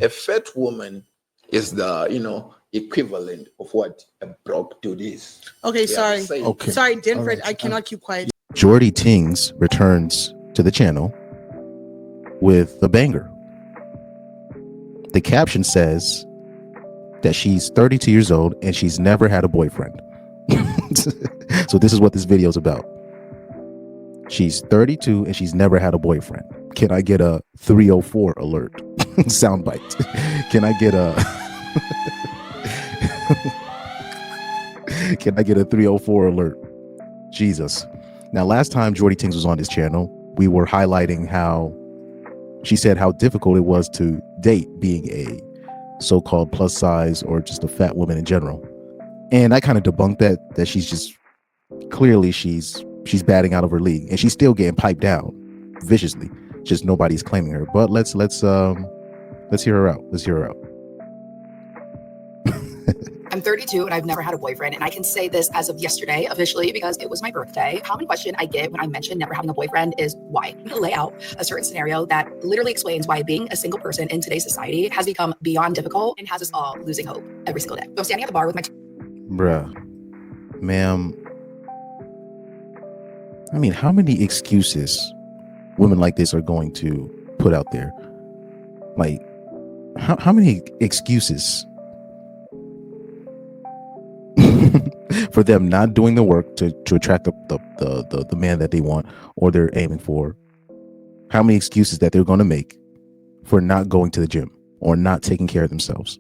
A fat woman is the equivalent of what a broke dude is. Okay, sorry. Okay. Sorry, All Dinfred, right. I cannot keep quiet. JordyTings returns to the channel with a banger. The caption says that she's 32 years old and she's never had a boyfriend. So this is what this video is about. She's 32 and she's never had a boyfriend. Can I get a 304 alert? Soundbite. Can I get a Can I get a 304 alert? Jesus. Now, last time JordyTings was on this channel, we were highlighting how she said how difficult it was to date being a so-called plus size or just a fat woman in general. And I kind of debunked that she's just clearly she's batting out of her league and she's still getting piped down viciously. Just nobody's claiming her. But let's hear her out. Let's hear her out. I'm 32 and I've never had a boyfriend, and I can say this as of yesterday officially because it was my birthday. Common question I get when I mention never having a boyfriend is why? I'm gonna lay out a certain scenario that literally explains why being a single person in today's society has become beyond difficult and has us all losing hope every single day. So I'm standing at the bar with my Bruh, ma'am, I mean, how many excuses women like this are going to put out there? Like, how many excuses for them not doing the work to attract the man that they want or they're aiming for? How many excuses that they're going to make for not going to the gym or not taking care of themselves?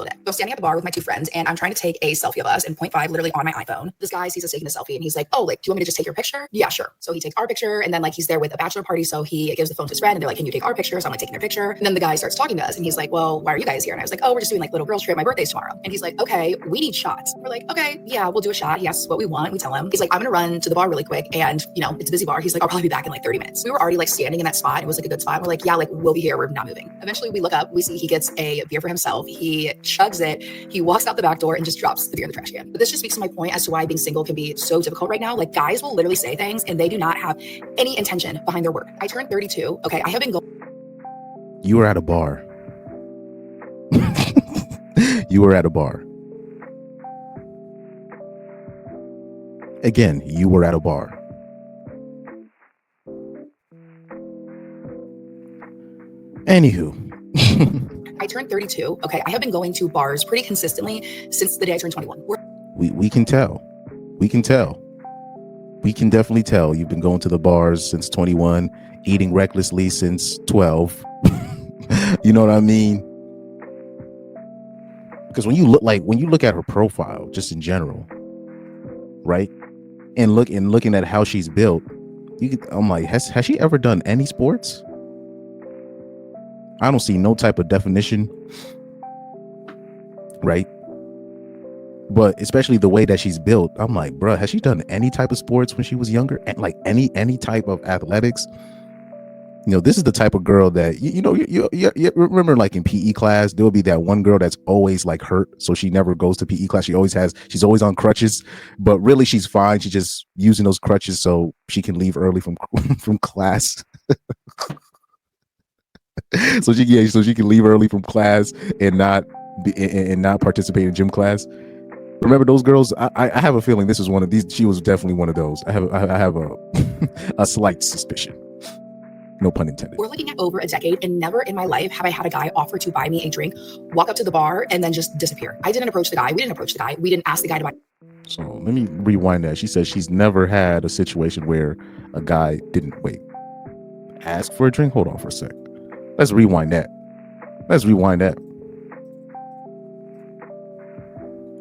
day. So I'm standing at the bar with my two friends and I'm trying to take a selfie of us in 0.5 literally on my iPhone. This guy sees us taking a selfie and he's like, oh, like, do you want me to just take your picture? Yeah, sure. So he takes our picture and then like he's there with a bachelor party. So he gives the phone to his friend and they're like, can you take our picture? So I'm like taking their picture. And then the guy starts talking to us and he's like, well, why are you guys here? And I was like, oh, we're just doing like little girls trip. My birthday's tomorrow. And he's like, okay, we need shots. We're like, okay, yeah, we'll do a shot. He asks what we want. We tell him. He's like, I'm going to run to the bar really quick. And you know, it's a busy bar. He's like, I'll probably be back in like 30 minutes. We were already like standing in that spot. It was like a good spot. We're like, yeah, like we'll be here. We're not moving. Eventually we look up, we see he gets a beer for himself. He chugs it. He walks out the back door and just drops the beer in the trash can. But this just speaks to my point as to why being single can be so difficult right now. Like guys will literally say things and they do not have any intention behind their work. I turned 32. Okay. I have been going. You were at a bar. You were at a bar. Again, you were at a bar. Anywho. I turned 32. Okay. I have been going to bars pretty consistently since the day I turned 21. We can tell. We can tell. We can definitely tell you've been going to the bars since 21, eating recklessly since 12. You know what I mean? Because when you look at her profile, just in general, right? And looking at how she's built, I'm like, has she ever done any sports? I don't see no type of definition, right? But especially the way that she's built, I'm like, bruh, has she done any type of sports when she was younger? And like any type of athletics? You know, this is the type of girl that you remember, like in PE class, there will be that one girl that's always like hurt, so she never goes to PE class. She's always on crutches, but really she's fine. She's just using those crutches so she can leave early from class. so she can leave early from class and not participate in gym class. Remember those girls? I have a feeling this is one of these. She was definitely one of those. I have a slight suspicion. No pun intended. We're looking at over a decade, and never in my life have I had a guy offer to buy me a drink, walk up to the bar, and then just disappear. I didn't approach the guy. We didn't approach the guy. We didn't ask the guy to buy. So let me rewind that. She says she's never had a situation where a guy didn't ask for a drink. Hold on for a sec. Let's rewind that. Let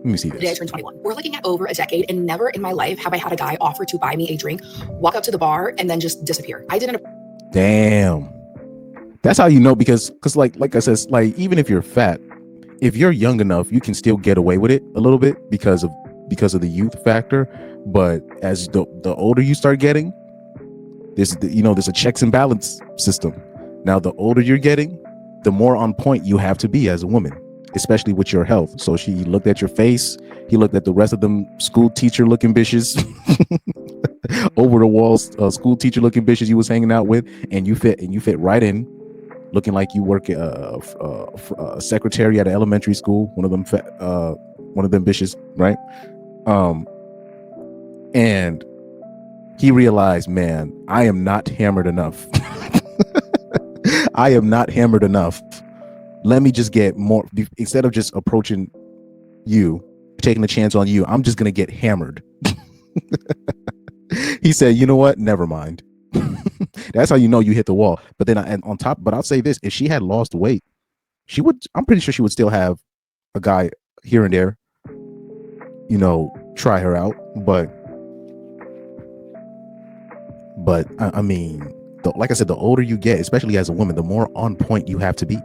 me see this. Today I turned 21. We're looking at over a decade, and never in my life have I had a guy offer to buy me a drink, walk up to the bar, and then just disappear. I didn't. Damn. That's how you know, because like I said, like even if you're fat, if you're young enough, you can still get away with it a little bit because of the youth factor. But as the older you start getting, there's a checks and balance system. Now, the older you're getting, the more on point you have to be as a woman, especially with your health. So she looked at your face. He looked at the rest of them school teacher looking bitches, over the walls, school teacher looking bitches you was hanging out with, and you fit right in looking like you work a secretary at an elementary school, one of them bitches, right? And he realized, man, I am not hammered enough. I am not hammered enough. Let me just get more, instead of just approaching you, taking a chance on you, I'm just gonna get hammered. He said, you know what, never mind. That's how you know you hit the wall. But then but I'll say this, if she had lost weight, I'm pretty sure she would still have a guy here and there, try her out. But I mean, like I said, the older you get, especially as a woman, the more on point you have to be.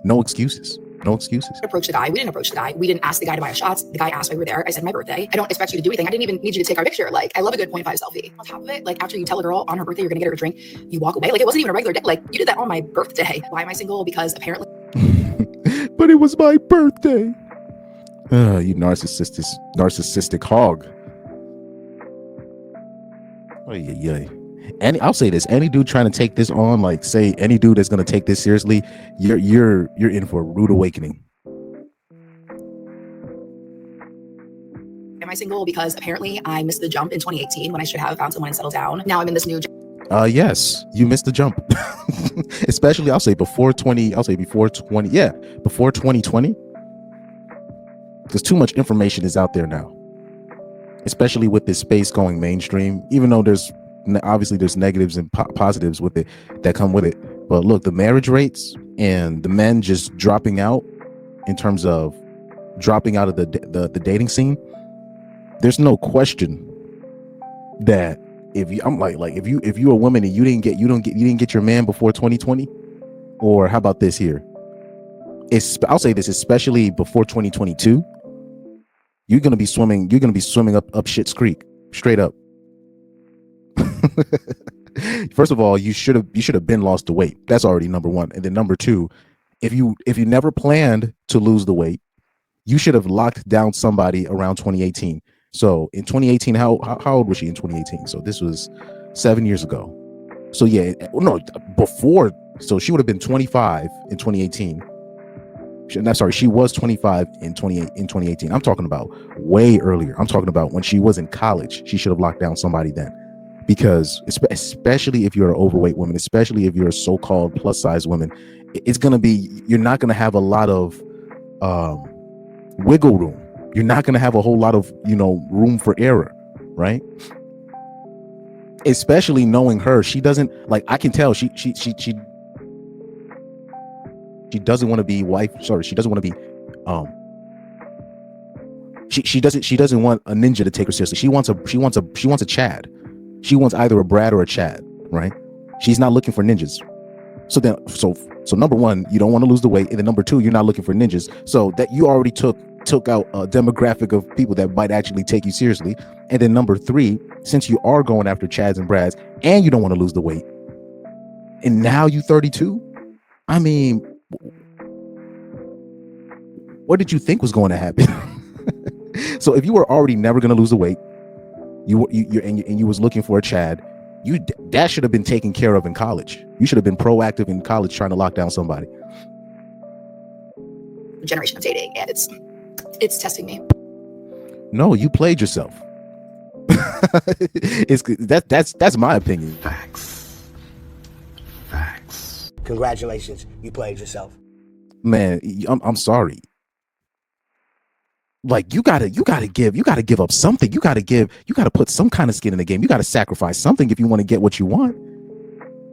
No excuses. Approach the guy. We didn't approach the guy. We didn't ask the guy to buy us shots. The guy asked why we were there. I said my birthday. I don't expect you to do anything. I didn't even need you to take our picture. Like, I love a good 0.5 selfie. On top of it, like, after you tell a girl on her birthday you're gonna get her a drink, you walk away. Like, it wasn't even a regular day. Like, you did that on my birthday. Why am I single? Because apparently but it was my birthday. You narcissistic hog. Oh yeah. And I'll say this: any dude trying to take this on, like, say any dude that's gonna take this seriously, you're in for a rude awakening. am I single? Because apparently I missed the jump in 2018 when I should have found someone and settled down. Now I'm in this new yes, you missed the jump. Especially before 2020. Yeah, before 2020. Because too much information is out there now. Especially with this space going mainstream, even though there's negatives and positives with it that come with it. But look, the marriage rates and the men just dropping out in terms of dropping out of the dating scene, there's no question that if you're a woman and you didn't get your man before 2020, or how about this here? I'll say this, especially before 2022, you're gonna be swimming up Shit's Creek, straight up. First of all, you should have been lost the weight. That's already number one. And then number two, if you never planned to lose the weight, you should have locked down somebody around 2018. So in 2018, how old was she in 2018? So this was 7 years ago. So yeah, no, before. So she would have been 25 in 2018. She was 25 in 2018. I'm talking about way earlier. I'm talking about when she was in college. She should have locked down somebody then. Because especially if you're an overweight woman, especially if you're a so-called plus size woman, you're not going to have a lot of wiggle room. You're not going to have a whole lot of, room for error, right? Especially knowing her, she doesn't, like, I can tell she doesn't want to be she doesn't want to be she doesn't want a ninja to take her seriously. She wants a Chad. She wants either a Brad or a Chad, right? She's not looking for ninjas. So number one, you don't want to lose the weight, and then number two, you're not looking for ninjas. So that you already took out a demographic of people that might actually take you seriously. And then number three, since you are going after Chads and Brads, and you don't want to lose the weight, and now you 32, I mean, what did you think was going to happen? So if you were already never going to lose the weight, you was looking for a Chad, that should have been taken care of in college. You should have been proactive in college trying to lock down somebody. Generation of dating, and it's testing me. No, you played yourself. That's my opinion. Facts. Congratulations, you played yourself. Man, I'm sorry. Like, you gotta give up something. You gotta put some kind of skin in the game. You gotta sacrifice something if you want to get what you want.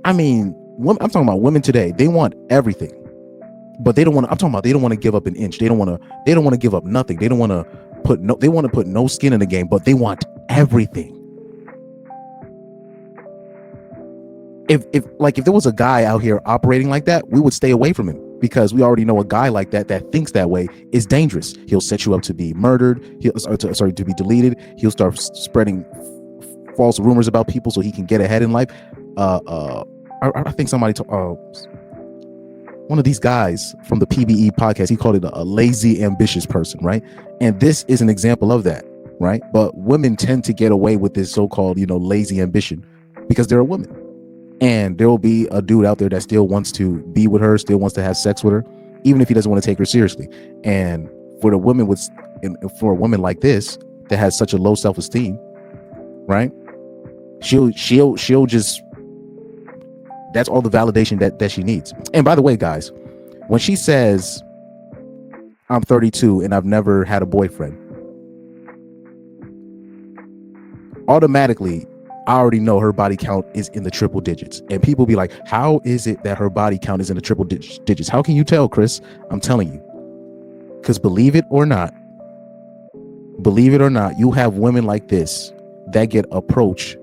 I mean, I'm talking about women today. They want everything, but they don't want to give up an inch. They don't want to give up nothing. They want to put no skin in the game, but they want everything. If there was a guy out here operating like that, we would stay away from him, because we already know a guy like that thinks that way is dangerous. He'll set you up to be murdered. To be deleted. He'll start spreading false rumors about people so he can get ahead in life. I think somebody one of these guys from the PBE podcast, he called it a lazy, ambitious person, right? And this is an example of that, right? But women tend to get away with this so-called, lazy ambition because they're a woman. And there will be a dude out there that still wants to be with her, still wants to have sex with her, even if he doesn't want to take her seriously. And for a woman like this that has such a low self-esteem, right? She'll just, that's all the validation that she needs. And by the way, guys, when she says I'm 32 and I've never had a boyfriend, automatically I already know her body count is in the triple digits. And people be like, how is it that her body count is in the triple digits? How can you tell, Chris? I'm telling you. Because believe it or not, you have women like this that get approached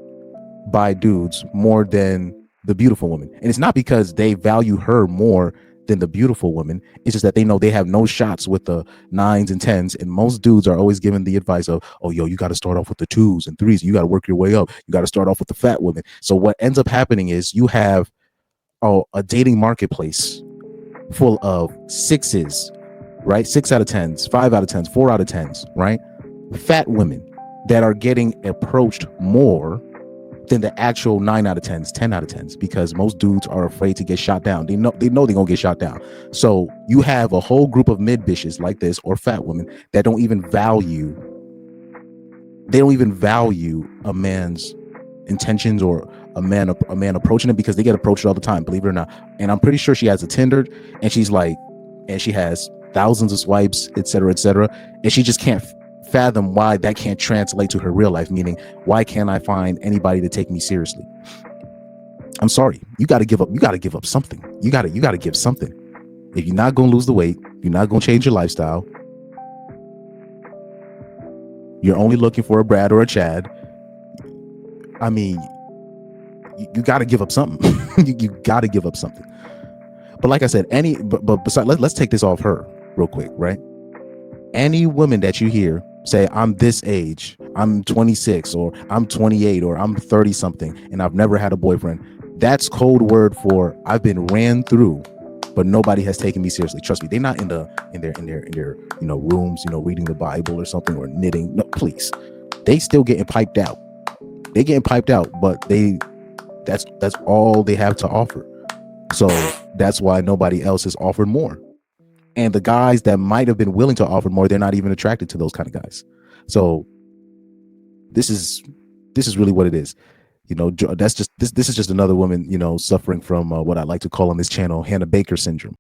by dudes more than the beautiful woman. And it's not because they value her more than the beautiful woman. It's just that they know they have no shots with the 9s and 10s. And most dudes are always given the advice of, oh, yo, you got to start off with the 2s and 3s. You got to work your way up. You got to start off with the fat women. So what ends up happening is you have a dating marketplace full of 6s, right? 6 out of 10s, 5 out of 10s, 4 out of 10s, right? Fat women that are getting approached more than the actual 9 out of 10s, 10 out of 10s, because most dudes are afraid to get shot down. They know they're gonna get shot down. So you have a whole group of mid bitches like this, or fat women, that don't even value a man's intentions or a man approaching it, because they get approached all the time, believe it or not. And I'm pretty sure she has a Tinder, and she has thousands of swipes, etc., and she just can't fathom why that can't translate to her real life, meaning why can't I find anybody to take me seriously? I'm sorry, you got to give up something. You got to give something. If you're not going to lose the weight, you're not going to change your lifestyle, you're only looking for a Brad or a Chad, I mean, you got to give up something. you got to give up something. But like I said, but besides, let's take this off her real quick, right? Any woman that you hear say, I'm this age, I'm 26, or I'm 28, or I'm 30 something, and I've never had a boyfriend, that's code word for I've been ran through, but nobody has taken me seriously. Trust me, they're not in their rooms, reading the Bible or something, or knitting. No, please. They still getting piped out. They getting piped out, but that's all they have to offer. So that's why nobody else has offered more. And the guys that might have been willing to offer more, they're not even attracted to those kind of guys. So this is really what it is. This is just another woman, suffering from what I like to call on this channel, Hannah Baker syndrome.